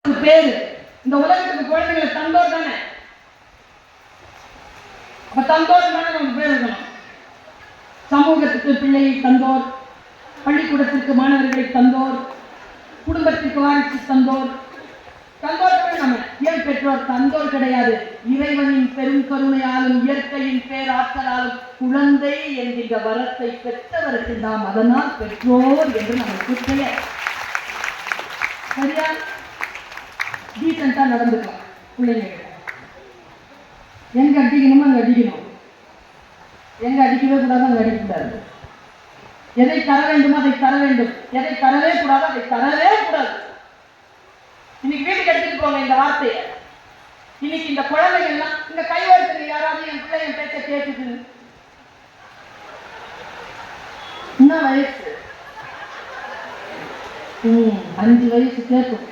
பேரு இந்த உலகத்துக்கு குழந்தைகளை தந்தோர் தானே. அப்ப தந்தோர் தானே நமக்கு பேர் இருக்கணும். சமூகத்துக்கு பிள்ளையை தந்தோர், பள்ளிக்கூடத்திற்கு மாணவர்களை தந்தோர், குடும்பத்திற்கு வாரிசு தந்தோர். தந்தோர் நம்ம ஏன் பெற்றோர் தந்தோர் கிடையாது. இறைவனின் பெரும் கருணையாலும் இயற்கையின் பேராற்றலாலும் குழந்தை என்கின்ற வரத்தை பெற்றவருக்கு நாம் அதனால் பெற்றோர் என்று நமக்கு பெயர். சரியா டீசெண்டா நடந்துக்கலாம். பிள்ளைங்க எங்க அடிக்கணுமோ அங்க அடிக்கணும், எங்க அடிக்கவே கூடாது அங்க அடிக்கக்கூடாது. எதை தர வேண்டுமோ அதை தர வேண்டும், எதை தரவே கூடாது அதை தரவே கூடாது. இன்னைக்கு வீட்டுக்கு எடுத்துட்டு போங்க இந்த வார்த்தையை. இன்னைக்கு இந்த குழந்தைகள்லாம் இந்த கைவரத்துல யாராவது என் பிள்ளை என் பேச்ச கேட்டுது, என்ன வயசு? 5 வயசு கேட்கும்.